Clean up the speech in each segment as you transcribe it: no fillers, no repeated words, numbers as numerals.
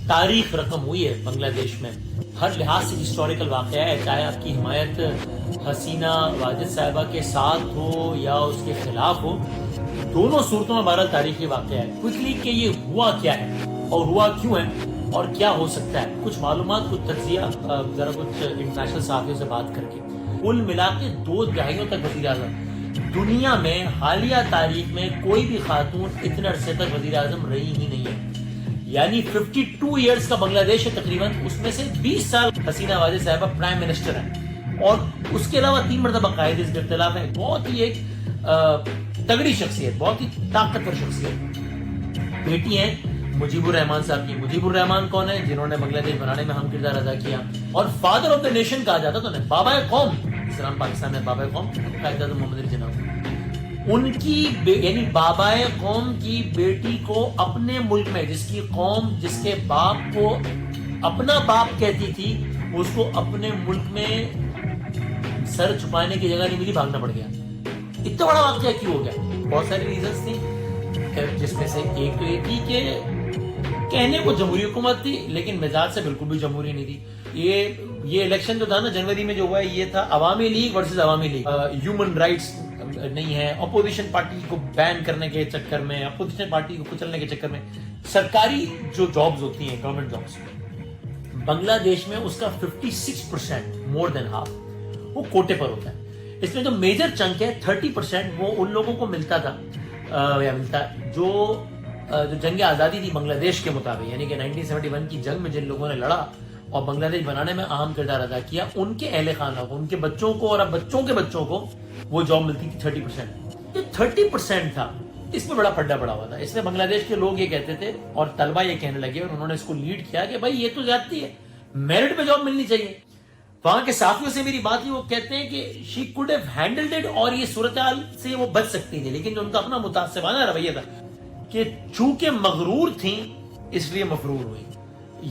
تاریخ رقم ہوئی ہے بنگلہ دیش میں، ہر لحاظ سے ہسٹوریکل واقعہ ہے، چاہے آپ کی حمایت حسینہ واجد صاحبہ کے ساتھ ہو یا اس کے خلاف ہو، دونوں صورتوں میں بہرحال تاریخی واقعہ ہے۔ کوئکلی کہ یہ ہوا کیا ہے اور ہوا کیوں ہے اور کیا ہو سکتا ہے، کچھ معلومات، کچھ تجزیہ، ذرا کچھ انٹرنیشنل صحافیوں سے بات کر کے، کل ملا کے 2 دہائیوں تک وزیر اعظم، دنیا میں حالیہ تاریخ میں کوئی بھی خاتون اتنے عرصے تک وزیر اعظم رہی ہی نہیں ہے، یعنی 52 ایئرز کا بنگلہ دیش ہے تقریباً، اس میں سے 20 سال حسینہ واجد صاحبہ پرائم منسٹر ہیں، اور اس کے علاوہ 3 مرتبہ قائد اس کے اختلاف ہے۔ بہت ہی ایک تگڑی شخصیت، بہت ہی طاقتور شخصیت۔ بیٹی ہیں مجیب الرحمان صاحب کی۔ مجیب الرحمان کون ہے؟ جنہوں نے بنگلہ دیش بنانے میں اہم کردار ادا کیا، اور فادر آف دا نیشن کہا جاتا تھا، بابا قوم، اسلام پاکستان میں بابا قوم قائد اعظم محمد علی جناح، ان کی یعنی بابا قوم کی بیٹی کو اپنے ملک میں، جس کی قوم جس کے باپ کو اپنا باپ کہتی تھی، اس کو اپنے ملک میں سر چھپانے کی جگہ نہیں ملی، بھاگنا پڑ گیا۔ اتنا بڑا واقعہ کیوں ہو گیا؟ بہت ساری ریزنز تھیں، جس میں سے ایک تو یہ تھی کہ کہنے کو جمہوری حکومت تھی لیکن مزاج سے بالکل بھی جمہوری نہیں تھی۔ یہ الیکشن جو تھا نا جنوری میں جو ہوا ہے، یہ تھا عوامی لیگ ورسز عوامی لیگ۔ ہیومن رائٹس نہیں ہے، اپوزیشن پارٹی کو بین کرنے کے چکر میں، اپوزیشن پارٹی کو کچلنے کے چکر میں، سرکاری جو جابز ہوتی ہیں، گورنمنٹ جابز، بنگلہ دیش میں اس کا 56%، مور دین ہاف، وہ کوٹے پر ہوتا ہے۔ اس میں جو میجر چنک ہے 30%، وہ ان لوگوں کو ملتا تھا یا ملتا ہے جو جنگ آزادی تھی بنگلہ دیش کے مطابق، یعنی کہ 1971 کی جنگ میں جن لوگوں نے لڑا اور بنگلہ دیش بنانے میں اہم کردار ادا کیا، ان کے اہل خانہ کو، ان کے بچوں کو اور اب بچوں کے بچوں کو وہ جاب ملتی تھی 30%۔ جو 30% تھا، اس میں بڑا پھڈا پڑا ہوا تھا۔ اس میں بنگلہ دیش کے لوگ یہ کہتے تھے اور طلبہ یہ کہنے لگے، اور انہوں نے اس کو لیڈ کیا کہ بھائی یہ تو زیادتی ہے، میرٹ پہ جاب ملنی چاہیے۔ وہاں کے صحافیوں سے میری بات ہوئی، وہ کہتے ہیں کہ she could have handled it, اور یہ صورتحال سے وہ بچ سکتی تھی، لیکن جو ان کا اپنا متعصبانہ رویہ تھا کہ چونکہ مغرور تھیں اس لیے مفرور ہوئی،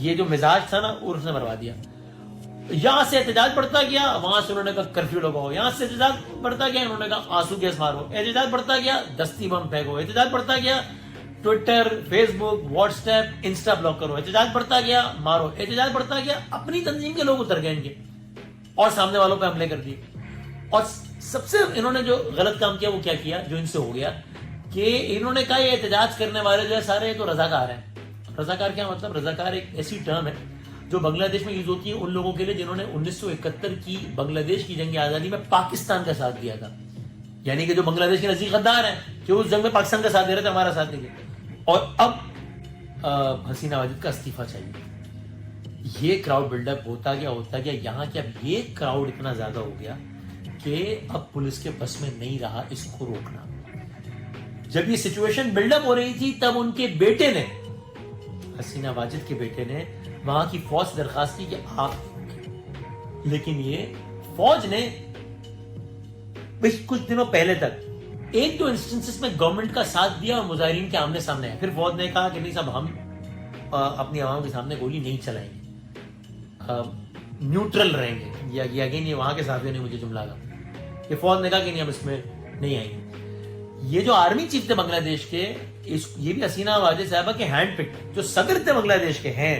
یہ جو مزاج تھا نا اس نے بروا دیا۔ یہاں سے احتجاج بڑھتا گیا، وہاں سے انہوں نے کہا کرفیو لگاؤ، یہاں سے احتجاج بڑھتا گیا، انہوں نے کہا آنسو گیس مارو، احتجاج بڑھتا گیا، دستی بم پھینکو، احتجاج بڑھتا گیا، ٹویٹر، فیس بک، واٹس ایپ، انسٹا بلاک کرو، احتجاج بڑھتا گیا، مارو، احتجاج بڑھتا گیا، اپنی تنظیم کے لوگ اتر گئے ان کے اور سامنے والوں پہ حملے کر دیے۔ اور سب سے انہوں نے جو غلط کام کیا وہ کیا کیا جو ان سے ہو گیا کہ انہوں نے کہا یہ احتجاج کرنے والے جو ہے سارے تو رضاکار ہیں۔ رضاکار کیا مطلب؟ رضاکار ایک ایسی ٹرم ہے جو بنگلہ دیش میں یوز ہوتی ہے ان لوگوں کے لیے جنہوں نے 1971 کی بنگلہ دیش کی جنگ آزادی میں پاکستان کا ساتھ دیا تھا، یعنی کہ جو بنگلہ دیش کے نزدیک غدار ہیں، جو اس جنگ میں پاکستان کا ساتھ دے رہے تھے، ہمارا ساتھ نہیں دے، اور اب حسینہ واجد کا استعفیٰ چاہیے۔ یہ کراؤڈ بلڈ اپ ہوتا گیا یہاں کہ اب یہ کراؤڈ اتنا زیادہ ہو گیا کہ اب پولیس کے بس میں نہیں رہا اس کو روکنا۔ جب یہ سچویشن بلڈ اپ ہو رہی تھی تب ان کے بیٹے نے، حسینہ واجد کے بیٹے نے وہاں کی فوج سے درخواست کی کہ آپ، لیکن یہ فوج نے کچھ دنوں پہلے تک ایک دو انسٹنسز میں گورنمنٹ کا ساتھ دیا اور مظاہرین کے آمنے سامنے ہے، پھر فوج نے کہا کہ نہیں صاحب ہم اپنی عوام کے سامنے گولی نہیں چلائیں گے، نیوٹرل رہیں گے، یہ اگین یہ وہاں کے صحافیوں نے مجھے جملہ کہا کہ فوج نے کہا کہ نہیں ہم اس میں نہیں آئیں گے۔ یہ جو آرمی چیف تھے بنگلہ دیش کے، یہ بھی حسینہ واجد صاحبہ کے ہینڈ پک، جو صدر تھے بنگلہ دیش کے ہیں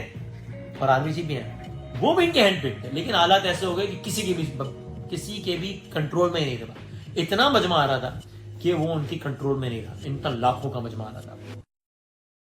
اور آرمی چیف بھی ہیں، وہ بھی ان کے ہینڈ پک تھے، لیکن حالات ایسے ہو گئے کہ کسی کے بھی کنٹرول میں نہیں رہا۔ اتنا مجمع آ رہا تھا کہ وہ ان کی کنٹرول میں نہیں رہا، ان کا لاکھوں کا مجمع آ رہا تھا۔